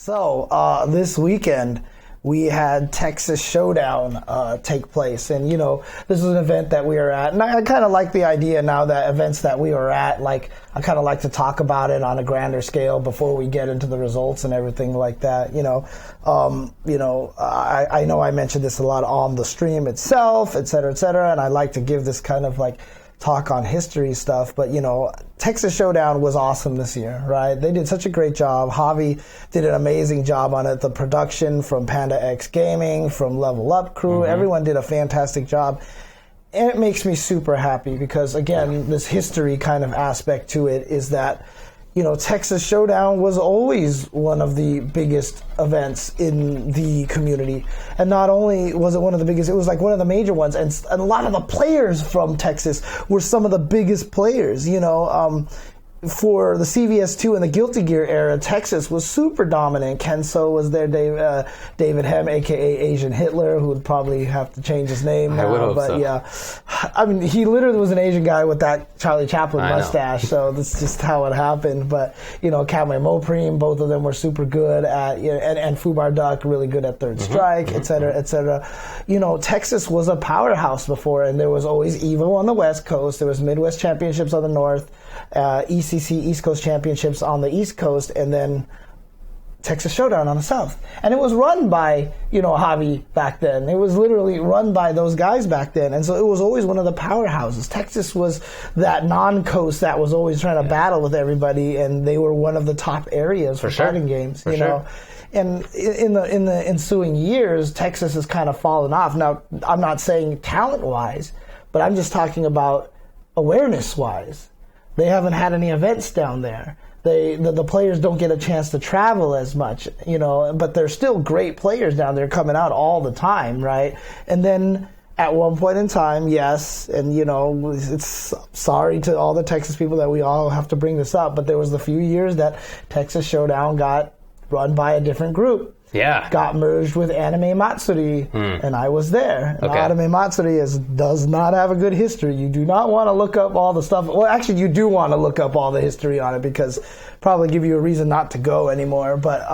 So this weekend we had Texas Showdown take place, and this is an event that we were at, and I kind of like the idea now that events that we were at, like I kind of like to talk about it on a grander scale before we get into the results and everything like that. I know I mentioned this a lot on the stream itself, et cetera, and I like to give this kind of like talk on history stuff, but Texas Showdown was awesome this year, right? They did such a great job. Javi did an amazing job on it. The production from Panda X Gaming, from Level Up Crew, everyone did a fantastic job. And it makes me super happy because, again, this history kind of aspect to it is that Texas Showdown was always one of the biggest events in the community. And not only was it one of the biggest, it was like one of the major ones. And a lot of the players from Texas were some of the biggest players, For the CVS2 and the Guilty Gear era, Texas was super dominant. Kenso was there, David Hem, a.k.a. Asian Hitler, who would probably have to change his name now. I would hope so. Yeah. I mean, he literally was an Asian guy with that Charlie Chaplin mustache, so that's just how it happened. But, Kamwe Mopreme, both of them were super good at, and Fubar Duck, really good at Third Strike, et cetera, et cetera. Texas was a powerhouse before, and there was always EVO on the West Coast, there was Midwest Championships on the North, ECC East Coast Championships on the East Coast, and then Texas Showdown on the South. And it was run by, Javi back then. It was literally run by those guys back then. And so it was always one of the powerhouses. Texas was that non-coast that was always trying to battle with everybody, and they were one of the top areas for fighting games, know. And in the ensuing years, Texas has kind of fallen off. Now, I'm not saying talent-wise, but I'm just talking about awareness-wise. They haven't had any events down there. The players don't get a chance to travel as much, but they're still great players down there coming out all the time, right? And then at one point in time, yes, and it's sorry to all the Texas people that we all have to bring this up, but there was the few years that Texas Showdown got run by a different group. Yeah. Got merged with Anime Matsuri, and I was there. Okay. Anime Matsuri does not have a good history. You do not want to look up all the stuff. Well, actually, you do want to look up all the history on it because probably give you a reason not to go anymore. But,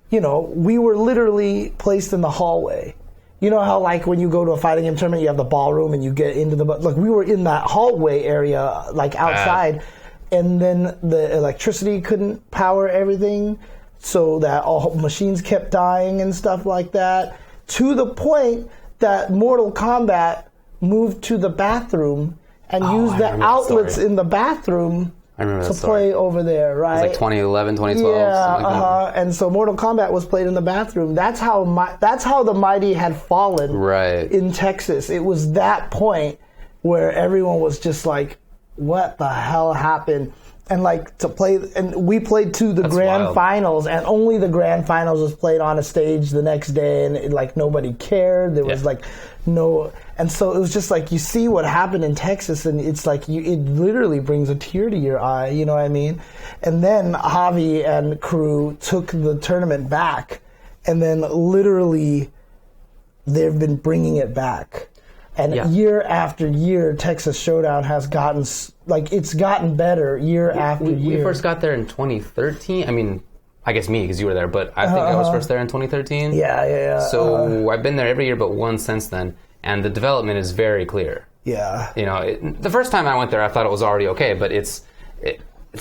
we were literally placed in the hallway. You know how, like, when you go to a fighting game tournament, you have the ballroom and you get into the... Look, we were in that hallway area, like, outside, and then the electricity couldn't power everything, so that all machines kept dying and stuff like that, to the point that Mortal Kombat moved to the bathroom and used the outlets in the bathroom to play over there, right? It was like 2011, 2012. Yeah, and so Mortal Kombat was played in the bathroom. That's how the mighty had fallen in Texas. It was that point where everyone was just like, what the hell happened? And like to play, and we played to the grand finals, and only the grand finals was played on a stage the next day, and like nobody cared. There was like no, and so it was just like you see what happened in Texas, and it's like it literally brings a tear to your eye. You know what I mean? And then Javi and crew took the tournament back, and then literally they've been bringing it back. And year after year, Texas Showdown has gotten, it's gotten better year after year. We first got there in 2013. I mean, I guess me, because you were there, but I think I was first there in 2013. Yeah. So I've been there every year but one since then, and the development is very clear. Yeah. The first time I went there, I thought it was already okay, but it's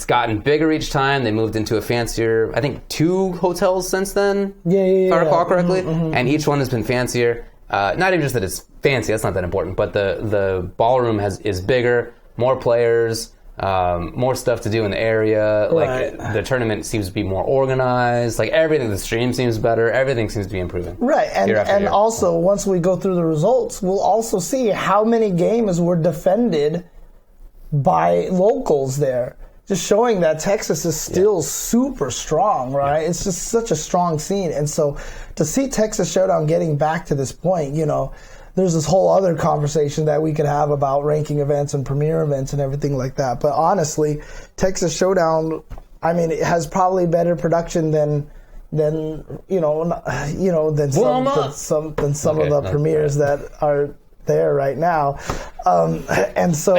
gotten bigger each time. They moved into a fancier, I think 2 hotels since then, if I recall correctly, and each one has been fancier. Not even just that it's fancy, that's not that important, but the ballroom is bigger, more players, more stuff to do in the area. Like the tournament seems to be more organized. Like everything, the stream seems better. Everything seems to be improving. Right, and also once we go through the results, we'll also see how many games were defended by locals there. Just showing that Texas is still super strong, right? Yeah. It's just such a strong scene. And so to see Texas Showdown getting back to this point, there's this whole other conversation that we could have about ranking events and premier events and everything like that. But honestly, Texas Showdown, I mean, it has probably better production than some of the premieres that are there right now. And so,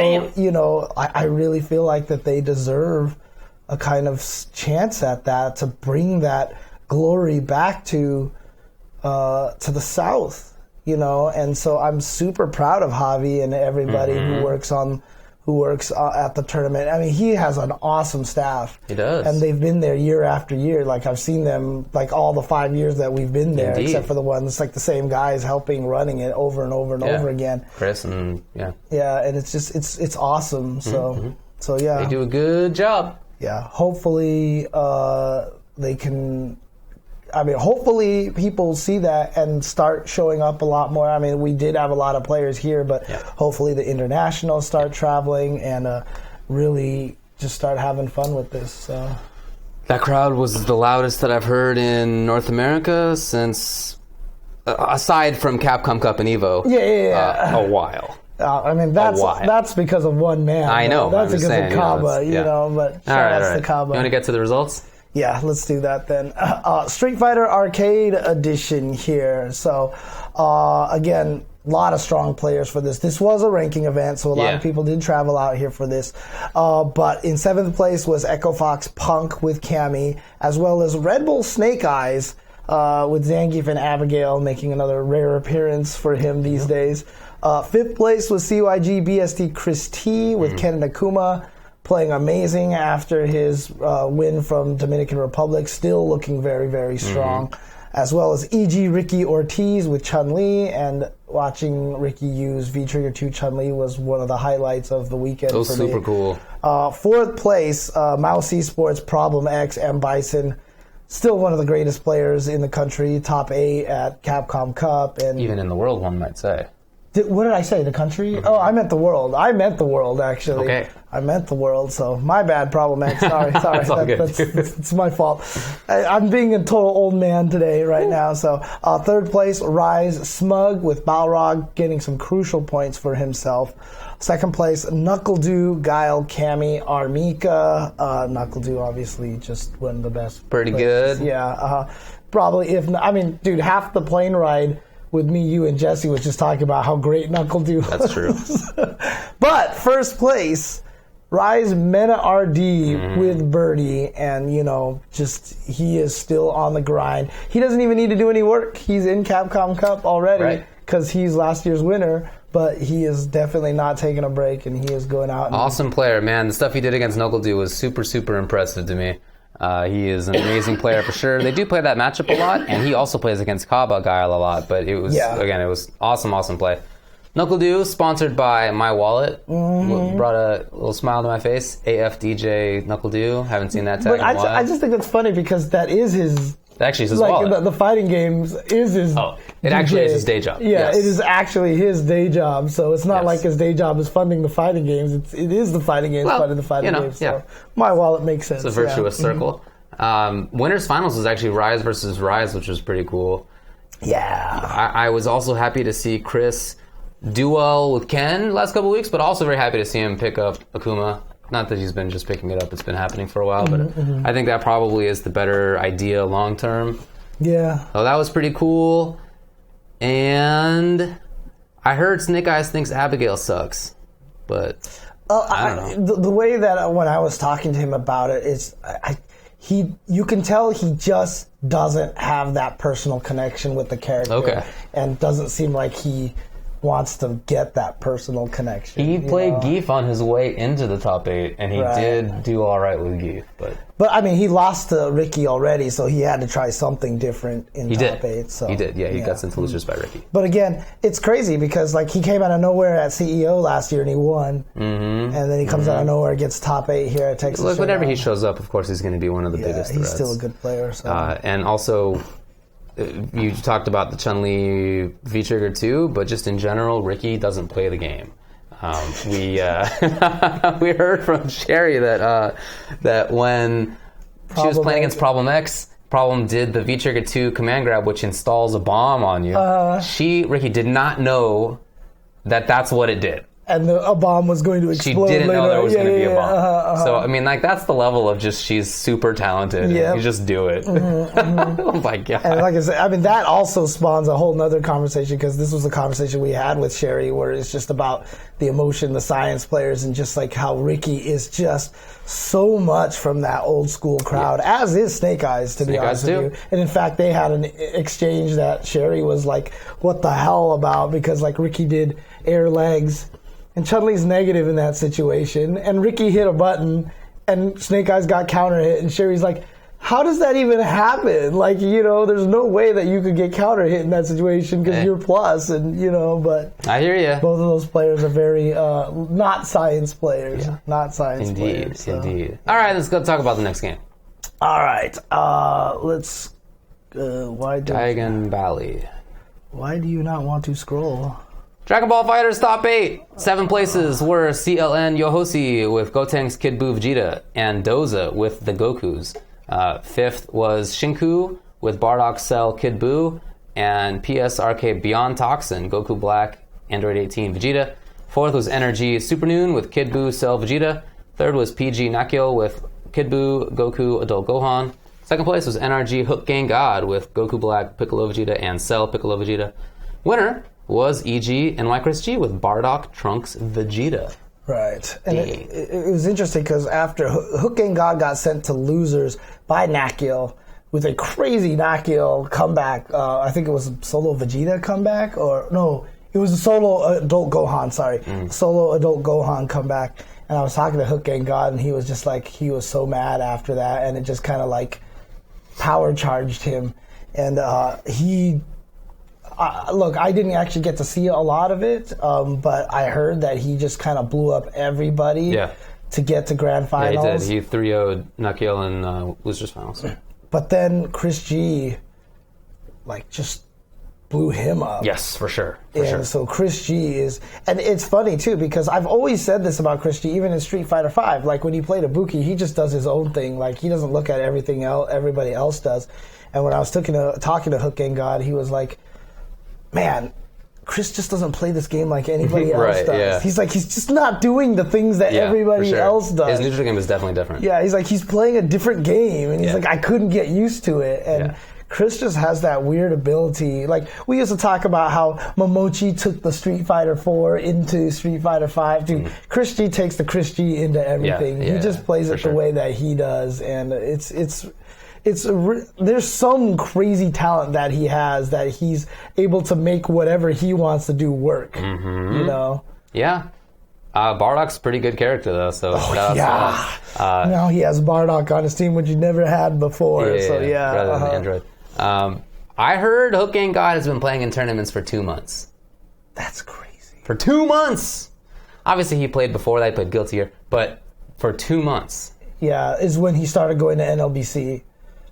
I really feel like that they deserve a kind of chance at that, to bring that glory back to the South, you know. And so I'm super proud of Javi and everybody who works at the tournament. I mean, he has an awesome staff. He does. And they've been there year after year. Like, I've seen them, like, all the 5 years that we've been there, Indeed. except for the ones, like, the same guys helping running it over and over and over again. Chris and, yeah. Yeah, and it's just, it's awesome. So, yeah. They do a good job. Yeah, hopefully they can... I mean, hopefully people see that and start showing up a lot more. I mean, we did have a lot of players here, but hopefully the internationals start traveling and really just start having fun with this. So. That crowd was the loudest that I've heard in North America since, aside from Capcom Cup and Evo, a while. I mean, that's because of one man. I know. That's because of Kaba, you know, but shout outs to Kaba. You want to get to the results? Yeah, let's do that then. Street Fighter Arcade Edition here. So, again, a lot of strong players for this. This was a ranking event, so a lot of people did travel out here for this. But in 7th place was Echo Fox Punk with Cammy, as well as Red Bull Snake Eyes with Zangief and Abigail making another rare appearance for him these days. 5th place was CYG BST Chris T with Ken Nakuma, playing amazing after his win from Dominican Republic, still looking very, very strong. As well as E.G. Ricky Ortiz with Chun-Li, and watching Ricky use V-Trigger 2 Chun-Li was one of the highlights of the weekend. It was super cool. 4th place, Mouse Esports, Problem X, M. Bison, still one of the greatest players in the country, top 8 at Capcom Cup. And even in the world, one might say. What did I say? The country? Oh, I meant the world. I meant the world, actually. Okay. I meant the world, so my bad, Problem X. Sorry. That's my fault. I'm being a total old man today, right now. So, 3rd place, Rise Smug with Balrog getting some crucial points for himself. 2nd place, Knuckledew, Guile, Cammy, Armika. Knuckledew, obviously, just one of the best. Pretty players. good. Yeah. Probably, dude, half the plane ride with me, you, and Jesse was just talking about how great Knuckledew was. That's true. But 1st place, Rise Mena RD with Birdie, and, you know, just he is still on the grind. He doesn't even need to do any work. He's in Capcom Cup already because he's last year's winner, but he is definitely not taking a break, and he is going out. Awesome player, man. The stuff he did against Knuckledew was super, super impressive to me. He is an amazing player for sure. They do play that matchup a lot, and he also plays against Kaba Guile a lot, but it was, again, it was awesome play. Knuckledew, sponsored by My Wallet, brought a little smile to my face. AFDJ Knuckledew, haven't seen that tag in a while. I just think that's funny because that is his... Actually, it's his wallet. The fighting games is his it actually is his day job. Yeah, yes. It is actually his day job, so it's not like his day job is funding the fighting games. It is the fighting games funding the fighting games. So My Wallet makes sense. It's a virtuous circle. Winners Finals was actually Rise versus Rise, which was pretty cool. Yeah. I was also happy to see Chris do well with Ken last couple weeks, but also very happy to see him pick up Akuma. Not that he's been just picking it up, it's been happening for a while, but I think that probably is the better idea long term. Yeah. So that was pretty cool. And I heard Snake Eyes thinks Abigail sucks, but I don't know. The way that when I was talking to him about it is, you can tell he just doesn't have that personal connection with the character, and doesn't seem like he wants to get that personal connection. He played Geef on his way into the top 8, and he did do all right with Geef. But I mean, he lost to Ricky already, so he had to try something different in top 8. So he did, he got sent to losers by Ricky. But again, it's crazy because he came out of nowhere at CEO last year and he won, and then he comes out of nowhere, gets top 8 here at Texas. Look, whenever he shows up, of course, he's going to be one of the biggest threats. He's still a good player. So. And also, you talked about the Chun-Li V-Trigger 2, but just in general, Ricky doesn't play the game. We heard from Sherry that when she was playing against Problem X, Problem did the V-Trigger 2 command grab, which installs a bomb on you. Ricky did not know that that's what it did. and a bomb was going to explode. She didn't later. know there was going to be a bomb. So, I mean, like, that's the level of just she's super talented. Yeah. You just do it. Oh, my God. And like I said, I mean, that also spawns a whole nother conversation, because this was a conversation we had with Sherry where it's just about the emotion, the science players, and just like how Ricky is just so much from that old school crowd, as is Snake Eyes, to be honest with you. And in fact, they had an exchange that Sherry was like, what the hell about, because like Ricky did air legs, and Chun-Li's negative in that situation, and Ricky hit a button, and Snake Eyes got counter hit, and Sherry's like, how does that even happen? Like, you know, there's no way that you could get counter hit in that situation because you're plus, and, you know, but... I hear you. Both of those players are very not science players. Yeah. Not science players. Indeed. All right, let's go talk about the next game. All right. Let's... Diagon Valley. Why do you not want to scroll? Dragon Ball FighterZ top 8. 7 places were CLN Yohoshi with Gotenks Kid Buu Vegeta and Doza with the Gokus. 5th was Shinku with Bardock Cell Kid Buu and PSRK Beyond Toxin Goku Black Android 18 Vegeta. 4th was Energy Super Noon with Kid Buu Cell Vegeta. 3rd was PG Nakio with Kid Buu Goku Adult Gohan. 2nd place was NRG Hook Gang God with Goku Black Piccolo Vegeta and Cell Piccolo Vegeta. Winner was EG and Y Chris G with Bardock Trunks Vegeta. Right. And it was interesting because after Hook Gang God got sent to losers by Nakio with a crazy Nakio comeback, I think it was a solo Vegeta comeback, or no, it was a solo Adult Gohan, sorry. Solo Adult Gohan comeback. And I was talking to Hook Gang God, and he was just like, he was so mad after that, and it just kind of like power charged him. And look, I didn't actually get to see a lot of it, but I heard that he just kind of blew up everybody to get to grand finals. Yeah, he did. He 3-0'd Nakio in losers finals. But then Chris G, like, just blew him up. Yes, for sure. So Chris G is... And it's funny, too, because I've always said this about Chris G, even in Street Fighter V. Like, when he played Ibuki, he just does his own thing. Like, he doesn't look at everything everybody else does. And when I was talking to Hook Gang God, he was like, man, Chris just doesn't play this game like anybody else does. Yeah. He's like, he's just not doing the things that everybody else does. His neutral game is definitely different. Yeah, he's like, he's playing a different game, and he's like, I couldn't get used to it. And Chris just has that weird ability. Like, we used to talk about how Momochi took the Street Fighter 4 into Street Fighter 5. Dude, Chris G takes the Chris G into everything. He just plays it the way that he does, and there's some crazy talent that he has that he's able to make whatever he wants to do work. You know? Yeah. Bardock's a pretty good character, though. So now he has Bardock on his team, which he never had before. Rather than Android. I heard Hook Gang God has been playing in tournaments for 2 months. That's crazy. For 2 months! Obviously, he played before that. He played Guilty Gear. But for 2 months. Yeah, is when he started going to NLBC.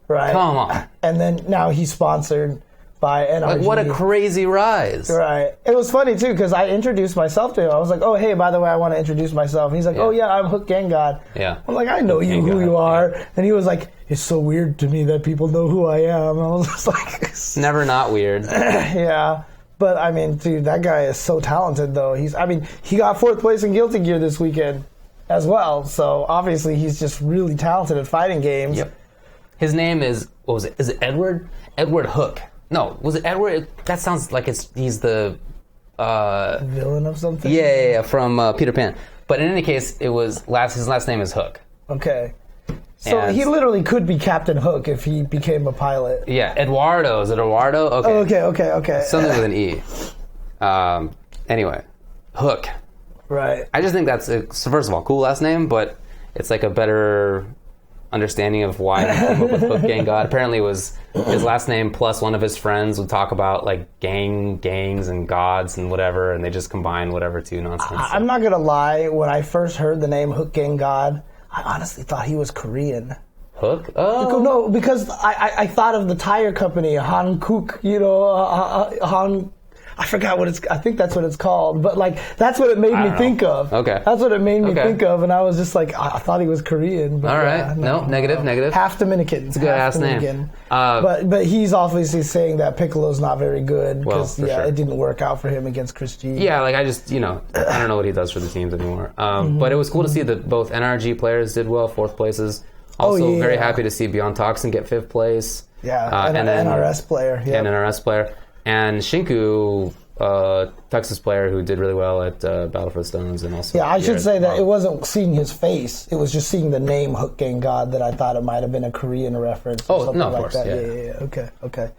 Right. Come on. And then now he's sponsored by NRG. Like, what a crazy rise. Right. It was funny, too, because I introduced myself to him. I was like, oh, hey, by the way, I want to introduce myself. And he's like, oh, yeah, I'm Hook Gang God. Yeah. I'm like, I know who you are. Yeah. And he was like, it's so weird to me that people know who I am. I was just like... It's never not weird. Yeah. But, I mean, dude, that guy is so talented, though. He got 4th place in Guilty Gear this weekend as well. So, obviously, he's just really talented at fighting games. Yep. His name is, what was it? Is it Edward? Edward Hook. No, was it Edward? That sounds like he's the... villain of something? Yeah, from Peter Pan. But in any case, his last name is Hook. Okay. So he literally could be Captain Hook if he became a pilot. Yeah, Eduardo. Is it Eduardo? Okay. Okay. Something with an E. Anyway, Hook. Right. I just think that's, first of all, cool last name, but it's like a better... understanding of why he came up with Hook Gang God. Apparently it was his last name plus one of his friends would talk about like gangs and gods and whatever, and they just combine whatever two nonsense. I'm not gonna lie, when I first heard the name Hook Gang God, I honestly thought he was Korean. Hook? Oh. No, because I thought of the tire company, Hankook, I forgot what I think that's what it's called, but like that's what it made me think of. Okay. That's what it made me think of, and I was just like, I thought he was Korean. But all right. Negative. Half Dominican. It's a good ass name. But he's obviously saying that Piccolo's not very good because it didn't work out for him against Chris G. Yeah, like I just I don't know what he does for the teams anymore. But it was cool to see that both NRG players did well, 4th places. Also, very happy to see Beyond Toxin get 5th place. Yeah, and an NRS player. Yeah, an NRS player. And Shinku, Texas player who did really well at Battle for the Stones. And also I should say that it wasn't seeing his face. It was just seeing the name Hook Gang God that I thought it might have been a Korean reference or something like that. Yeah. Okay.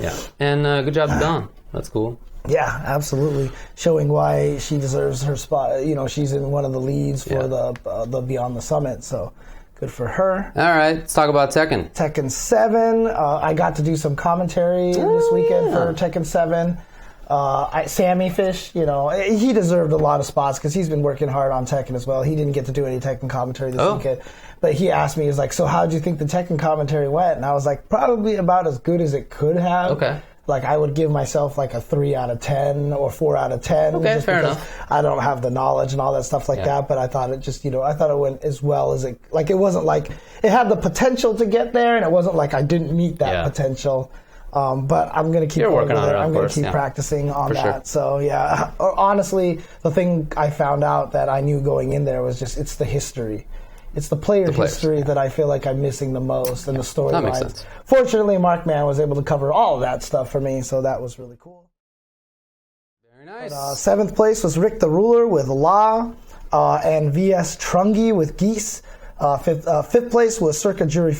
Yeah. And good job to Dawn. That's cool. Yeah, absolutely. Showing why she deserves her spot. She's in one of the leads for the Beyond the Summit, so good for her. All right, let's talk about Tekken. Tekken 7. I got to do some commentary this weekend for Tekken 7. Sammy Fish, he deserved a lot of spots because he's been working hard on Tekken as well. He didn't get to do any Tekken commentary this weekend. But he asked me, he was like, so how'd you think the Tekken commentary went? And I was like, probably about as good as it could have. Okay. Like, I would give myself like a 3 out of 10 or 4 out of 10. Okay, fair enough. I don't have the knowledge and all that stuff like that, but I thought it just, I thought it went as well as it, like, it wasn't like, it had the potential to get there, and it wasn't like I didn't meet that potential. But I'm going to keep working on it. I'm going to keep practicing on that. So, yeah, honestly, the thing I found out that I knew going in there was just, it's the history. It's the player history that I feel like I'm missing the most, and the storylines. Fortunately, Mark Mann was able to cover all of that stuff for me, so that was really cool. Very nice. But, 7th place was Rick the Ruler with La, and VS Trungi with Geese. 5th place was Circa Jury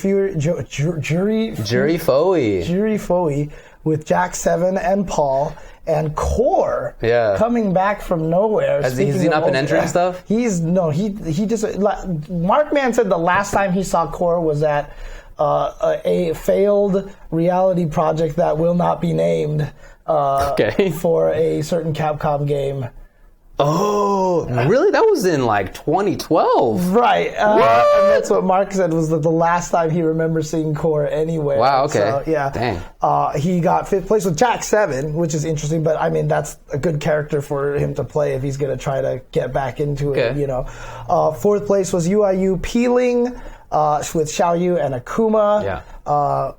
Foey with Jack 7 and Paul. And Core coming back from nowhere. Has he not been entering stuff? He just, Mark Mann said the last time he saw Core was at a failed reality project that will not be named for a certain Capcom game. Oh, really? That was in like 2012. Right. And that's what Mark said was the last time he remembers seeing Core anywhere. Wow, okay. So, yeah. Dang. He got 5th place with Jack 7, which is interesting, but I mean, that's a good character for him to play if he's going to try to get back into it, 4th place was UIU Peeling with Xiao Yu and Akuma. Yeah.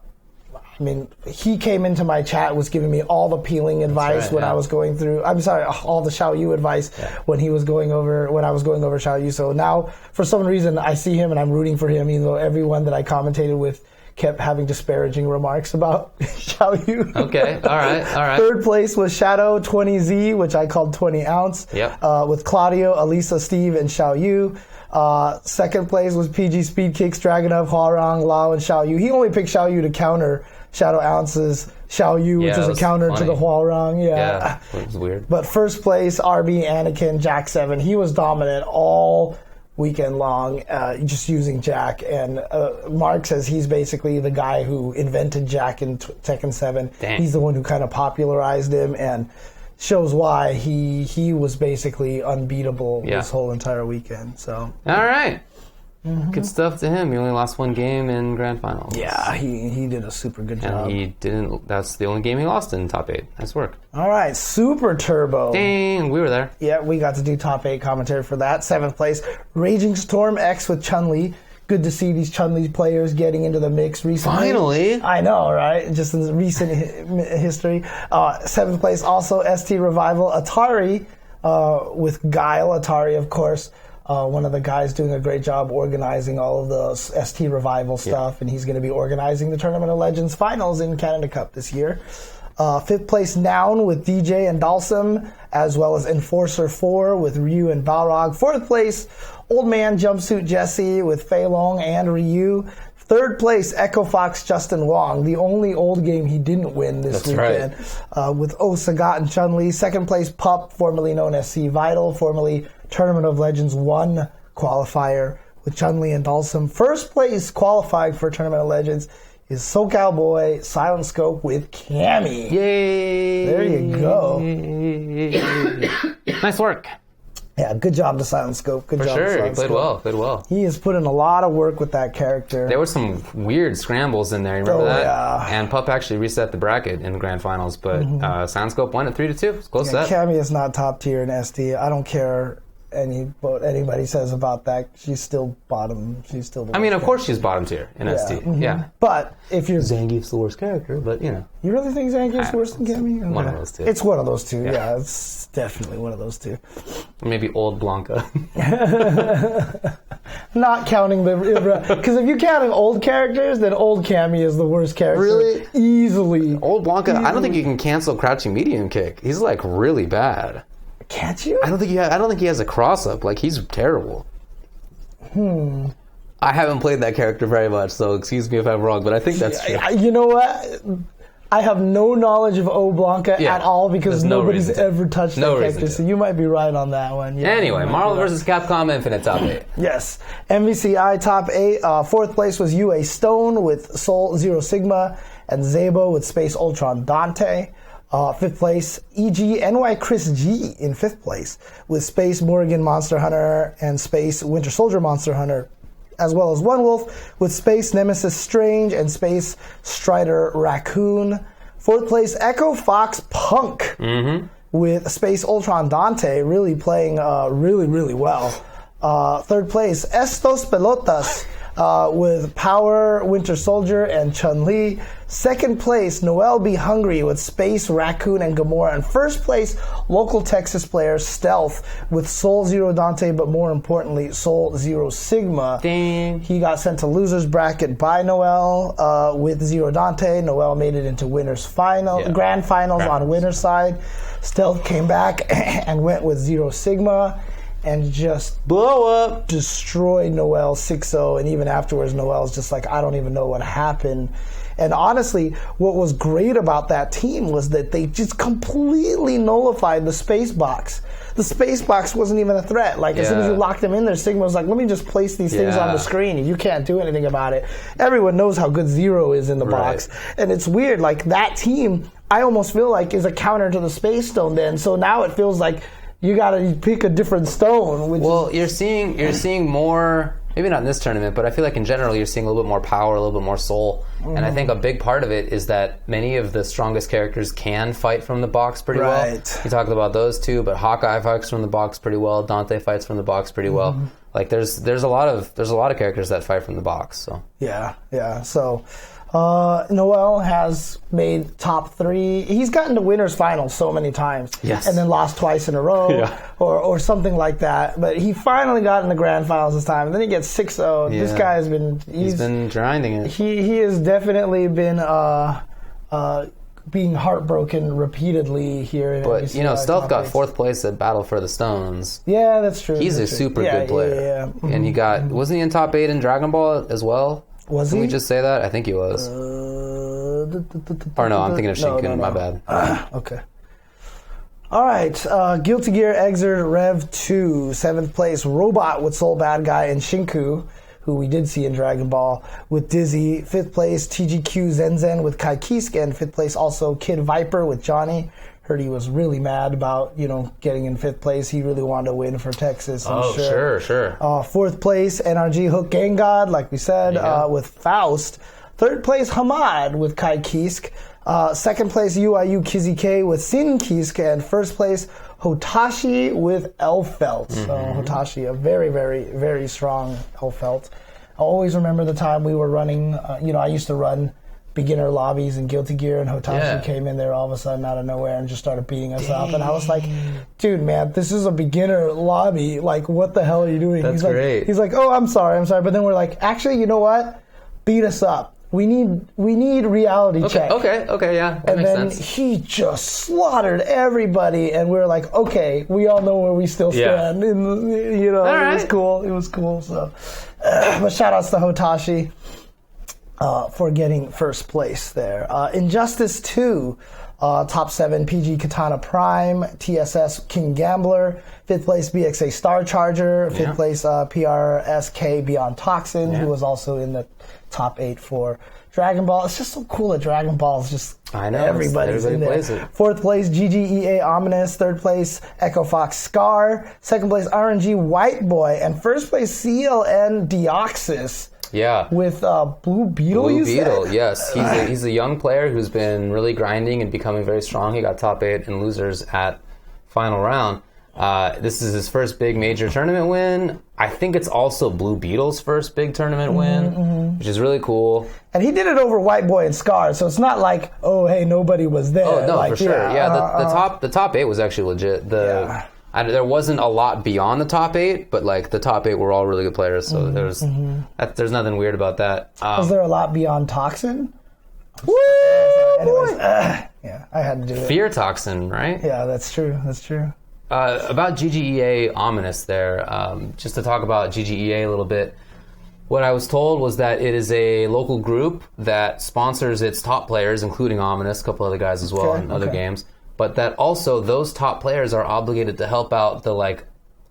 I mean, he came into my chat, was giving me all the peeling advice when I was going through. I'm sorry, all the Xiao Yu advice when I was going over Xiao Yu. So now, for some reason, I see him and I'm rooting for him, even though everyone that I commentated with kept having disparaging remarks about Xiao Yu. Okay, all right. 3rd place was Shadow 20Z, which I called 20 ounce, with Claudio, Elisa, Steve, and Xiao Yu. 2nd place was PG Speed Kicks, Dragunov, Huarong, Lao, and Xiao Yu. He only picked Xiao Yu to counter Shadow Ounce's Xiao Yu, which is a counter to the Huarong. Yeah, it was weird. But 1st place, RB, Anakin, Jack 7. He was dominant all weekend long, just using Jack. And Mark says he's basically the guy who invented Jack in Tekken 7. Dang. He's the one who kind of popularized him, and shows why he was basically unbeatable this whole entire weekend. So all right. Good stuff to him. He only lost 1 game in Grand Finals. Yeah, he did a super good job. And that's the only game he lost in top 8. Nice work. All right, Super Turbo. Dang, we were there. Yeah, we got to do top 8 commentary for that. 7th place, Raging Storm X with Chun-Li. Good to see these Chun-Li players getting into the mix recently. Finally. I know, right? Just in recent history. 7th place, also ST Revival. Atari with Guile. Atari, of course. One of the guys doing a great job organizing all of the ST Revival stuff, and he's going to be organizing the Tournament of Legends finals in Canada Cup this year. 5th place, Noun with DJ and Dalsum, as well as Enforcer 4 with Ryu and Balrog. 4th place, Old Man Jumpsuit Jesse with Fei Long and Ryu. 3rd place, Echo Fox Justin Wong, the only old game he didn't win this weekend, with Oh Sagat and Chun-Li. 2nd place, Pup, formerly known as C Vital, formerly Tournament of Legends 1 qualifier with Chun-Li and Dalsum. 1st place qualifying for Tournament of Legends is SoCal Boy Silent Scope with Cammy. Yay! There you go. Nice work. Yeah, good job to Silent Scope. Good For job sure, to Silent he played Scope. well. He has put in a lot of work with that character. There were some weird scrambles in there. You remember that? Yeah. And Pup actually reset the bracket in the grand finals, but Silent Scope won at 3-2. It's close set. Cammy is not top tier in SD. I don't care what anybody says about that. She's still bottom. She's still. I mean, of course she's bottom tier in SD. Mm-hmm. Yeah. But if you're Zangief's the worst character, but you know. You really think Zangief's worse than Cammy? Okay. One of those two. It's one of those two. Yeah, it's definitely one of those two. Or maybe old Blanca. Not counting because if you're counting old characters, then old Cammy is the worst character. Really? Easily. Old Blanca, I don't think you can cancel crouching medium kick. He's like really bad. Can't you? I don't think he has a cross up. Like he's terrible. I haven't played that character very much, so excuse me if I'm wrong, but I think that's true. You know what? I have no knowledge of O Blanca at all because nobody's ever touched that character, so you might be right on that one. Yeah, anyway, Marvel vs. Capcom Infinite top 8. Yes. MVCI top 8. Fourth place was UA Stone with Soul Zero Sigma and Zabo with Space Ultron Dante. Fifth place, EG NY Chris G in fifth place with Space Morrigan Monster Hunter and Space Winter Soldier Monster Hunter, as well as One Wolf with Space Nemesis Strange and Space Strider Raccoon. Fourth place, Echo Fox Punk with Space Ultron Dante really playing really, really well. Third place, Estos Pelotas with Power Winter Soldier and Chun-Li. Second place, Noel B. Hungry with Space Raccoon and Gamora. And first place, local Texas player Stealth with Soul Zero Dante, but more importantly, Soul Zero Sigma. Dang. He got sent to loser's bracket by Noel with Zero Dante. Noel made it into grand finals on winner's side. Stealth came back and went with Zero Sigma and just destroyed Noel 6-0. And even afterwards, Noel's just like, I don't even know what happened. And honestly, what was great about that team was that they just completely nullified the space box. The space box wasn't even a threat. Like, as soon as you locked them in there, Sigma was like, let me just place these things on the screen, and you can't do anything about it. Everyone knows how good Zero is in the box. And it's weird, like, that team, I almost feel like, is a counter to the Space Stone then. So now it feels like you got to pick a different stone. You're seeing more, maybe not in this tournament, but I feel like in general you're seeing a little bit more power, a little bit more soul. And I think a big part of it is that many of the strongest characters can fight from the box pretty well. You talked about those two, but Hawkeye fights from the box pretty well. Dante fights from the box pretty well. Like there's a lot of characters that fight from the box. So So Noel has made top 3. He's gotten to winner's finals so many times. Yes. And then lost twice in a row or something like that. But he finally got in the grand finals this time. And then he gets 6-0. This guy has been... He's been grinding it. He has definitely been being heartbroken repeatedly here. But, Stealth got 4th place at Battle for the Stones. Yeah, that's true. He's a super good player. And he got... Wasn't he in top 8 in Dragon Ball as well? Was he? Can we just say that? I think he was. Or no, I'm thinking of Shinkun. My bad. Okay. All right. Guilty Gear Exert Rev 2. 7th place, Robot with Soul Bad Guy and Shinku, who we did see in Dragon Ball, with Dizzy. 5th place, TGQ Zenzen with Kai Kiske. And 5th place, also Kid Viper with Johnny. Heard he was really mad about, getting in 5th place. He really wanted to win for Texas. Sure. 4th place, NRG Hook Gang God, like we said, with Faust. 3rd place, Hamad with Kai Kiske. 2nd place, UIU Kizzy K with Sin Kiske. And 1st place, Hotashi with Elfelt. So Hotashi, a very, very, very strong Elfelt. I always remember the time we were running, I used to run beginner lobbies in Guilty Gear, and Hotashi came in there all of a sudden out of nowhere and just started beating us up. And I was like, dude, man, this is a beginner lobby. Like, what the hell are you doing? That's great. He's like, oh, I'm sorry. But then we're like, actually, you know what? Beat us up. We need reality check. Okay, yeah. That makes sense. He just slaughtered everybody, and we were like, okay, we all know where we still stand. It was cool. So, but shout outs to Hotashi for getting 1st place there. Injustice 2, top 7, PG Katana Prime, TSS King Gambler, 5th place BXA Star Charger, 5th place PRSK Beyond Toxin, who was also in the top 8 for Dragon Ball. It's just so cool that Dragon Ball is just everybody's in there. Plays it. 4th place, GGEA Ominous. 3rd place, Echo Fox Scar. 2nd place, RNG White Boy. And 1st place, CLN Deoxys. Yeah. With Blue Beetle, Blue Beetle, yes. He's a young player who's been really grinding and becoming very strong. He got top 8 in losers at final round. This is his first big major tournament win. I think it's also Blue Beetle's first big tournament win, which is really cool. And he did it over White Boy and Scar, so it's not like, oh, hey, nobody was there. Oh, no, for sure. The top 8 was actually legit. There wasn't a lot beyond the top 8, but like the top 8 were all really good players, so there's nothing weird about that. Was there a lot beyond Toxin? Woo! Anyways, yeah, I had to do it. Fear Toxin, right? Yeah, that's true. About GGEA Ominous there, just to talk about GGEA a little bit, what I was told was that it is a local group that sponsors its top players, including Ominous, a couple other guys as well in other games, but that also those top players are obligated to help out the like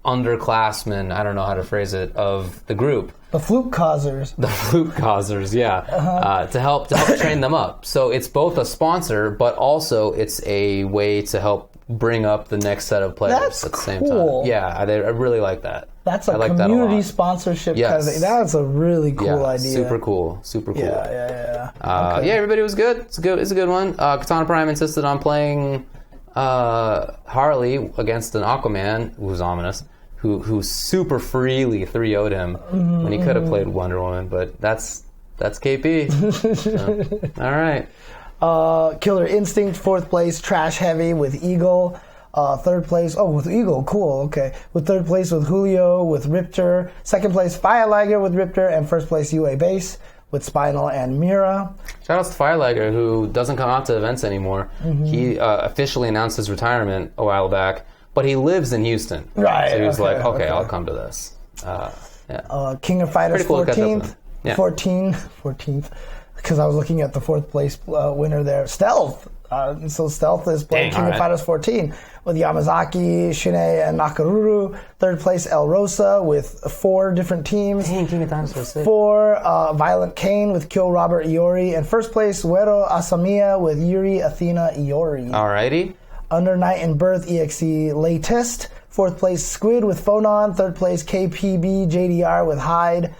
underclassmen, I don't know how to phrase it, of the group. The fluke causers. The fluke causers, yeah, to help train them up. So it's both a sponsor, but also it's a way to help bring up the next set of players at the same time. Yeah, I really like that. That's a community sponsorship kind of thing. That's a really cool idea. Super cool. Yeah. Yeah, everybody was good. It's a good one. Katana Prime insisted on playing Harley against an Aquaman, who's Ominous, who super freely 3-0'd him when he could have played Wonder Woman, but that's KP. So, all right. Killer Instinct, 4th place, Trash Heavy with Eagle. 3rd place, with Eagle, cool, okay. With 3rd place with Julio, with Riptor. 2nd place, Fireliger with Riptor. And 1st place, UA Base with Spinal and Mira. Shout out to Fireliger, who doesn't come out to events anymore. He officially announced his retirement a while back, but he lives in Houston. Right. So he was okay, I'll come to this. King of Fighters, cool 14th. 14th. Because I was looking at the 4th place winner there, Stealth. So Stealth is playing King of Fighters 14 with Yamazaki, Shine, and Nakaruru. 3rd place, El Rosa with 4 different teams. Dang, King of Fighters so sick. 4, Violent Kane with Kyo Robert Iori. And 1st place, Uero Asamiya with Yuri Athena Iori. Alrighty. Under Night and Birth, EXE Latest. 4th place, Squid with Phonon. 3rd place, KPB JDR with Hyde.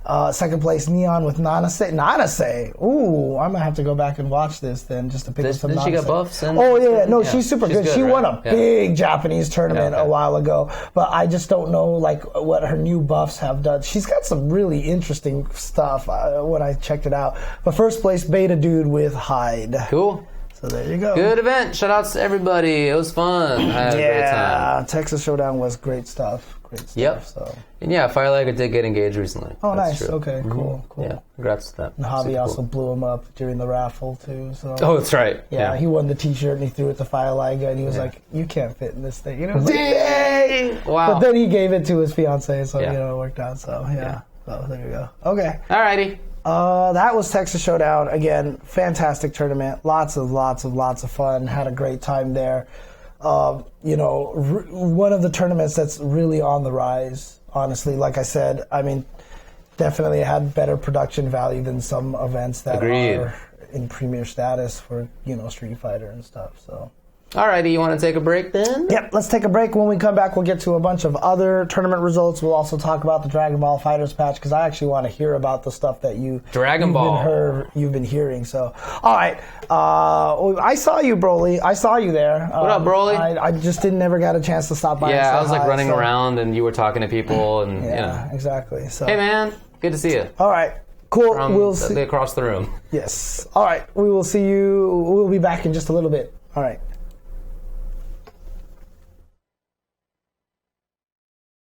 2nd place, Neon with Nanase. Ooh, I'm going to have to go back and watch this then just to pick up some Nanase. Did she get buffs? No, she's super good. She won a big Japanese tournament a while ago, but I just don't know what her new buffs have done. She's got some really interesting stuff when I checked it out. But 1st place, Beta Dude with Hyde. Cool. So there you go. Good event. Shout outs to everybody. It was fun. I had a great time. Texas Showdown was great stuff. Yep. So. And Fireliger did get engaged recently. Oh, That's nice. True. Okay, cool. Yeah, congrats to that. And Javi also blew him up during the raffle, too. So. Oh, that's right. Yeah, he won the T-shirt and he threw it to Fireliger and he was like, you can't fit in this thing. Dang! Wow. But then he gave it to his fiancée, so, it worked out. So, So, there you go. Okay. Alrighty. That was Texas Showdown. Again, fantastic tournament. Lots of fun. Had a great time there. One of the tournaments that's really on the rise, honestly. Like I said, I mean, definitely had better production value than some events that are in premier status for, Street Fighter and stuff. So. Alrighty, you want to take a break then? Yep, let's take a break. When we come back, we'll get to a bunch of other tournament results. We'll also talk about the Dragon Ball FighterZ patch because I actually want to hear about the stuff that you've been hearing. So, all right. I saw you, Broly. I saw you there. What up, Broly? I just never got a chance to stop by. Yeah, I was running around and you were talking to people and exactly. So, hey, man, good to see you. All right. Cool. We'll see across the room. Yes. All right. We will see you. We'll be back in just a little bit. All right.